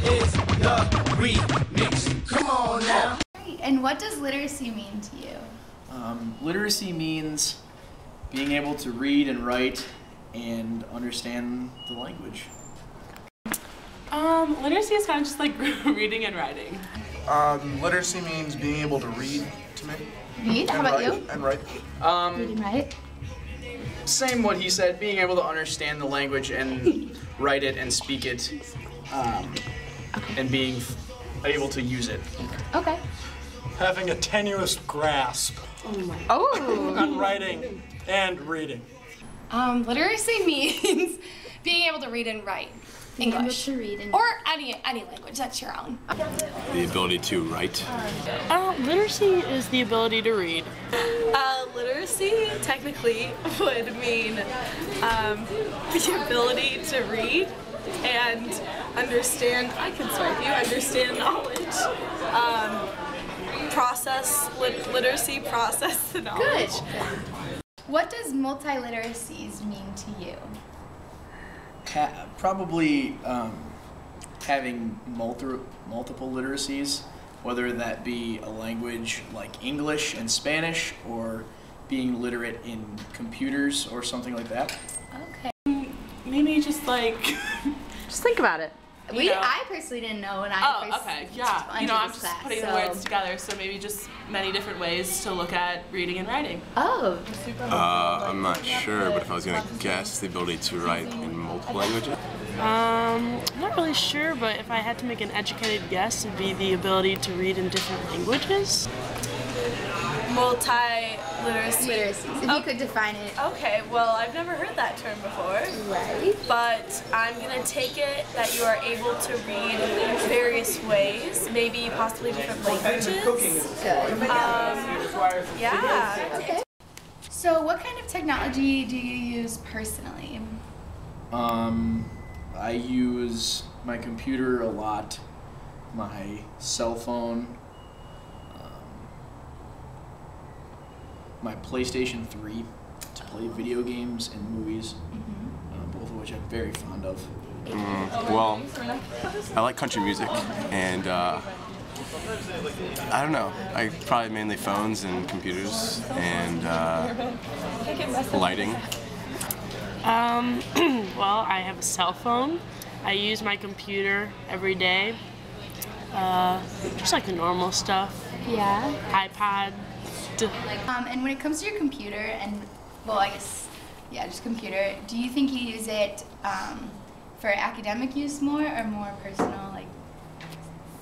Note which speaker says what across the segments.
Speaker 1: is the remix. Come on now.
Speaker 2: Great. And what does literacy mean to you?
Speaker 3: Literacy means being able to read and write and understand the language.
Speaker 4: Literacy is kind of just like reading and writing.
Speaker 5: Literacy means being able to read to me.
Speaker 2: Read? How about you?
Speaker 5: And write.
Speaker 2: Read and write?
Speaker 3: Same what he said, being able to understand the language and write it and speak it, and being able to use it.
Speaker 2: Okay.
Speaker 6: Having a tenuous grasp on writing and reading.
Speaker 7: Literacy means being able to read and write. English.
Speaker 2: To read and
Speaker 7: Or any language, that's your own.
Speaker 8: The ability to write.
Speaker 4: Literacy is the ability to read.
Speaker 9: Literacy technically would mean the ability to read and understand, I can swipe you, understand knowledge. Literacy process the knowledge.
Speaker 2: Good. What does multiliteracies mean to you?
Speaker 3: Probably having multiple literacies, whether that be a language like English and Spanish, or being literate in computers or something like that.
Speaker 2: Okay.
Speaker 4: Maybe just like...
Speaker 10: Just think about it.
Speaker 2: I personally didn't know when I first
Speaker 4: yeah.
Speaker 2: entered
Speaker 4: I'm
Speaker 2: this
Speaker 4: just
Speaker 2: class,
Speaker 4: putting the words together, so maybe just many different ways to look at reading and writing.
Speaker 2: Oh.
Speaker 8: I'm not sure, but if I was going to guess, the ability to write in multiple languages.
Speaker 4: I'm not really sure, but if I had to make an educated guess, it'd be the ability to read in different languages.
Speaker 9: Multiliteracy.
Speaker 2: Literacies, if you could define it.
Speaker 9: Okay, well, I've never heard that term before.
Speaker 2: Right.
Speaker 9: But I'm going to take it that you are able to read in various ways, maybe possibly different languages.
Speaker 2: Good.
Speaker 9: Yeah.
Speaker 2: Okay. So what kind of technology do you use personally?
Speaker 3: I use my computer a lot, my cell phone, my PlayStation 3 to play video games and movies, both of which I'm very fond of.
Speaker 8: Well, I like country music, and I don't know. I probably mainly phones and computers and lighting.
Speaker 4: Well, I have a cell phone. I use my computer every day. Just like the normal stuff.
Speaker 2: Yeah.
Speaker 4: iPad.
Speaker 2: And when it comes to your computer, and well, I guess, yeah, just computer, do you think you use it for academic use more or more personal, like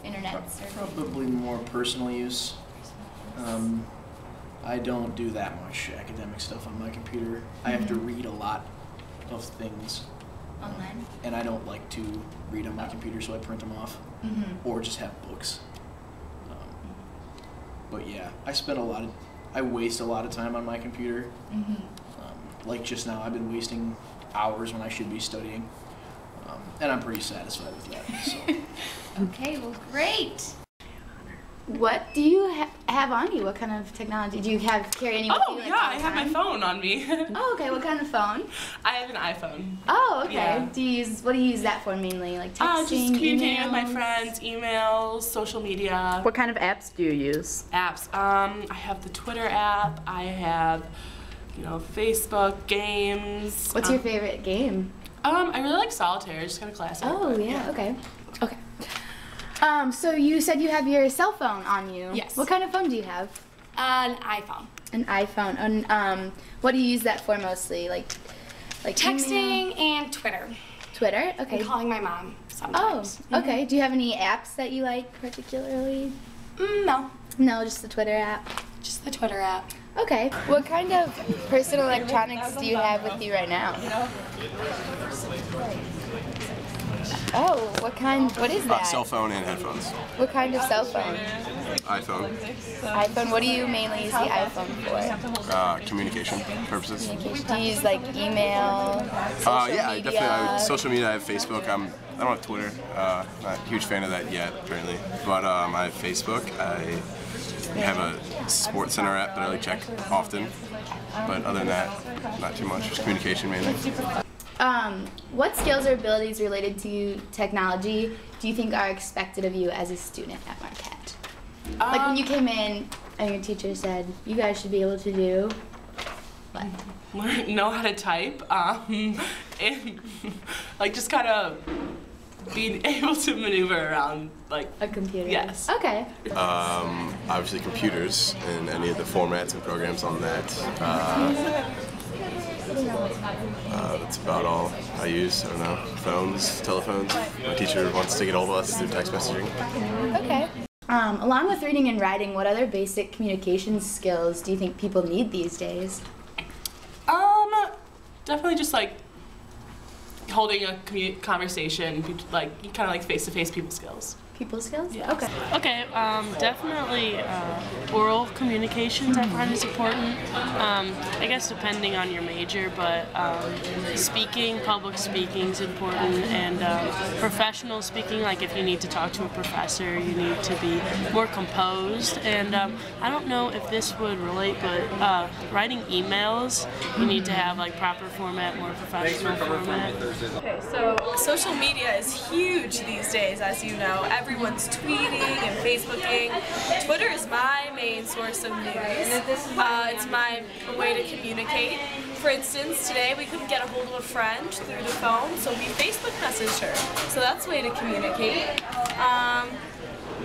Speaker 2: internet surfing?
Speaker 3: Probably more personal use. I don't do that much academic stuff on my computer. I have to read a lot of things.
Speaker 2: Online?
Speaker 3: And I don't like to read on my computer, so I print them off. Or just have books. But yeah, I waste a lot of time on my computer. Like just now, I've been wasting hours when I should be studying. And I'm pretty satisfied with that. So.
Speaker 2: Okay, well, great. What do you have on you? What kind of technology? Do you carry any with you? Like,
Speaker 4: I have my phone on me.
Speaker 2: Oh, okay. What kind of phone?
Speaker 4: I have an iPhone.
Speaker 2: Oh, okay.
Speaker 4: Yeah.
Speaker 2: What do you use that for mainly? Like texting,
Speaker 4: just communicating
Speaker 2: emails?
Speaker 4: with my friends, emails, social media.
Speaker 10: What kind of apps do you use?
Speaker 4: Apps. I have the Twitter app. I have, Facebook, games.
Speaker 2: What's your favorite game?
Speaker 4: I really like solitaire. Just kind of classic.
Speaker 2: Oh, yeah. Okay. Okay. So you said you have your cell phone on you.
Speaker 7: Yes.
Speaker 2: What kind of phone do you have?
Speaker 7: An iPhone.
Speaker 2: An iPhone. And what do you use that for mostly? Like
Speaker 7: Texting
Speaker 2: email?
Speaker 7: and Twitter.
Speaker 2: Twitter? Okay.
Speaker 7: And calling my mom sometimes.
Speaker 2: Oh, okay. Do you have any apps that you like particularly?
Speaker 7: No.
Speaker 2: No, just the Twitter app.
Speaker 7: Just the Twitter app.
Speaker 2: Okay. What kind of personal electronics do you have with you right now? Oh, what is that?
Speaker 8: Cell phone and headphones.
Speaker 2: What kind of cell phone?
Speaker 8: iPhone.
Speaker 2: iPhone, what do you mainly use the iPhone for?
Speaker 8: Communication purposes.
Speaker 2: Communication. Do you use like email, social media?
Speaker 8: Definitely. Social media, I have Facebook. I don't have Twitter. Not a huge fan of that yet, apparently. But I have Facebook. I have a Sports Center app that I check often. But other than that, not too much. Just communication mainly.
Speaker 2: What skills or abilities related to technology do you think are expected of you as a student at Marquette? Like when you came in and your teacher said, you guys should be able to do what?
Speaker 4: Know how to type, and like just kind of being able to maneuver around like
Speaker 2: a computer.
Speaker 4: Yes.
Speaker 2: Okay.
Speaker 8: Obviously computers and any of the formats and programs on that. That's about all I use. I don't know, phones, telephones. My teacher wants to get hold of us through text messaging.
Speaker 2: Okay. Along with reading and writing, what other basic communication skills do you think people need these days?
Speaker 4: Definitely just like holding a conversation, like kind of like face-to-face people skills.
Speaker 2: People skills?
Speaker 4: Yeah.
Speaker 2: Okay.
Speaker 4: Okay, definitely oral communications I find is important. I guess depending on your major, but speaking, public speaking is important, and professional speaking, like if you need to talk to a professor, you need to be more composed. And I don't know if this would relate, but writing emails, you need to have like proper format, more professional format.
Speaker 9: Okay, so social media is huge these days, as you know. Everyone's tweeting and Facebooking. Twitter is my main source of news. It's my way to communicate. For instance, today we couldn't get a hold of a friend through the phone, so we Facebook messaged her. So that's a way to communicate.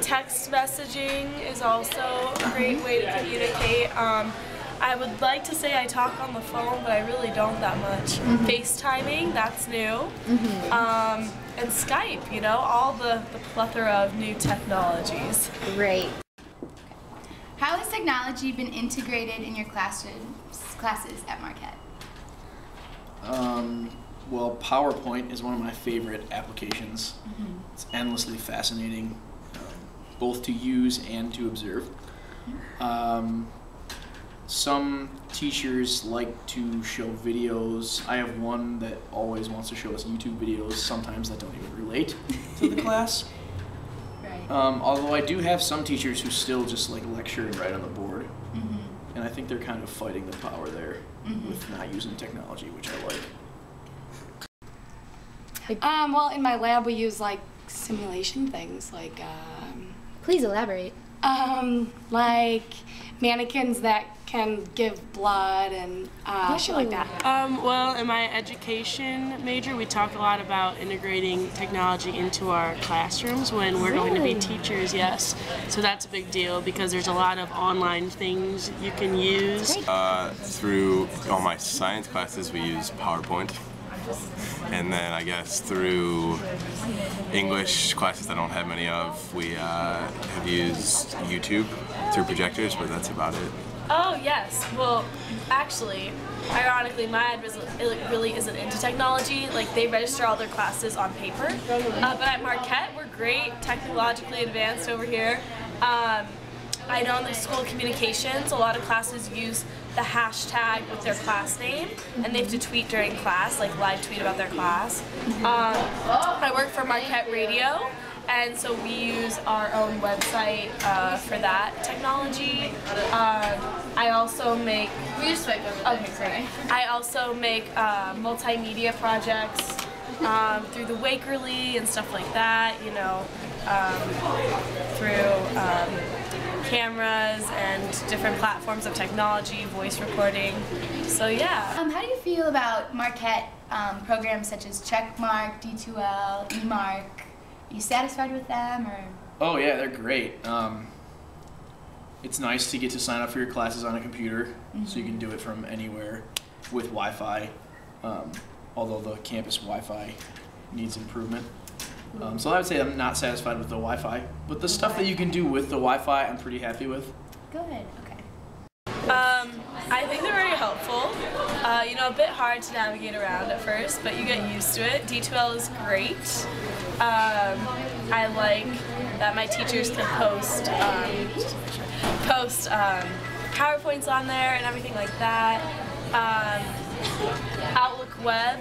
Speaker 9: Text messaging is also a great way to communicate. I would like to say I talk on the phone, but I really don't that much. FaceTiming, that's new. And Skype, you know, all the plethora of new technologies.
Speaker 2: Great. How has technology been integrated in your classes at Marquette?
Speaker 3: Well, PowerPoint is one of my favorite applications. It's endlessly fascinating, both to use and to observe. Some teachers like to show videos. I have one that always wants to show us YouTube videos, sometimes that don't even relate to the class.
Speaker 2: Right.
Speaker 3: Although I do have some teachers who still just like lecture and write on the board. And I think they're kind of fighting the power there with not using technology, which I like.
Speaker 7: Well, in my lab we use like simulation things, like
Speaker 2: Please elaborate.
Speaker 7: like mannequins that can give blood and shit like that.
Speaker 4: Well, in my education major, we talk a lot about integrating technology into our classrooms when we're going to be teachers, yes. So that's a big deal because there's a lot of online things you can use.
Speaker 8: Through all my science classes, we use PowerPoint. And then I guess through English classes I don't have many of, we have used YouTube through projectors, but that's about it.
Speaker 9: Oh yes, well actually, ironically my ed really isn't into technology. Like they register all their classes on paper, but at Marquette we're great, technologically advanced over here. I know in the School of Communications a lot of classes use the hashtag with their class name, and they have to tweet during class, like live tweet about their class. I work for Marquette Radio, and so we use our own website for that technology. I also make.
Speaker 2: We just swipe over.
Speaker 9: Okay, great. I also make multimedia projects through the Wakerly and stuff like that. You know, through cameras and different platforms of technology, voice recording. So yeah.
Speaker 2: How do you feel about Marquette programs such as Checkmark, D2L, eMark? Are you satisfied with them, or?
Speaker 3: Oh yeah, they're great. It's nice to get to sign up for your classes on a computer, so you can do it from anywhere with Wi-Fi, although the campus Wi-Fi needs improvement. So I would say I'm not satisfied with the Wi-Fi, but the stuff that you can do with the Wi-Fi, I'm pretty happy with.
Speaker 2: Good, okay.
Speaker 9: I think they're very helpful. You know, a bit hard to navigate around at first, but you get used to it. D2L is great. I like that my teachers can post PowerPoints on there and everything like that. Outlook Web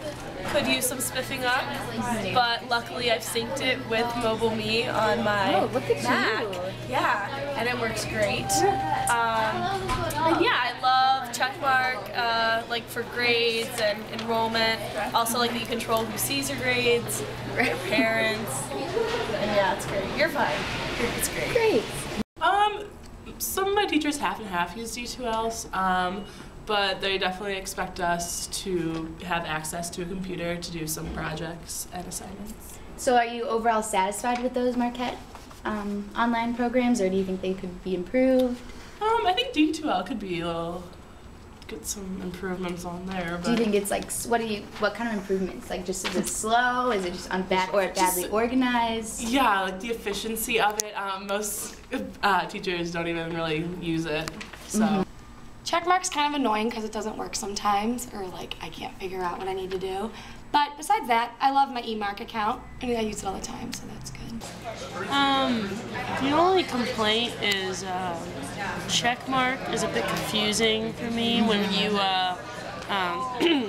Speaker 9: could use some spiffing up, but luckily I've synced it with MobileMe on my Mac. Yeah, and it works great. And yeah, I love checkmark, like for grades and enrollment. Also like that you control who sees your grades, your parents. And yeah, it's great. You're fine. It's great.
Speaker 2: Great.
Speaker 4: Some of my teachers half and half use D2Ls, but they definitely expect us to have access to a computer to do some projects and assignments.
Speaker 2: So are you overall satisfied with those Marquette online programs, or do you think they could be improved?
Speaker 4: I think D2L could be get some improvements on there. But
Speaker 2: do you think it's like, what kind of improvements? Like, just is it slow? Is it just badly organized?
Speaker 4: Yeah, like the efficiency of it. Most teachers don't even really use it. So.
Speaker 7: Checkmark's kind of annoying because it doesn't work sometimes, or like I can't figure out what I need to do. But besides that, I love my eMark account. I mean, I use it all the time, so that's good.
Speaker 4: The only complaint is checkmark is a bit confusing for me when you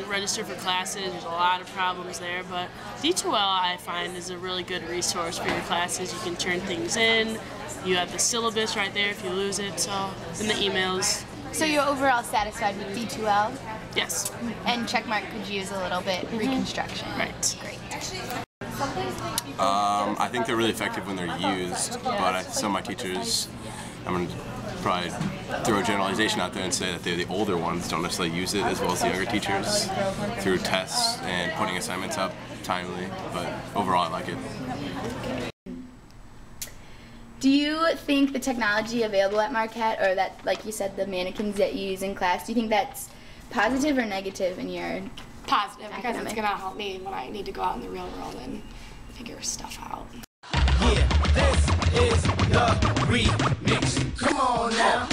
Speaker 4: register for classes. There's a lot of problems there, but D2L I find is a really good resource for your classes. You can turn things in. You have the syllabus right there if you lose it. So in the emails.
Speaker 2: So you're overall satisfied with D2L?
Speaker 4: Yes.
Speaker 2: And checkmark could use a little bit reconstruction.
Speaker 4: Right.
Speaker 2: Great.
Speaker 8: I think they're really effective when they're used, but some of my teachers, I'm going to probably throw a generalization out there and say that they're the older ones don't necessarily use it as well as the younger teachers through tests and putting assignments up timely, but overall I like it.
Speaker 2: Do you think the technology available at Marquette, or that, like you said, the mannequins that you use in class, do you think that's positive or negative in your
Speaker 7: positive, because it's going to help me when I need to go out in the real world and figure stuff out.
Speaker 1: Yeah, this is the remix. Come on now.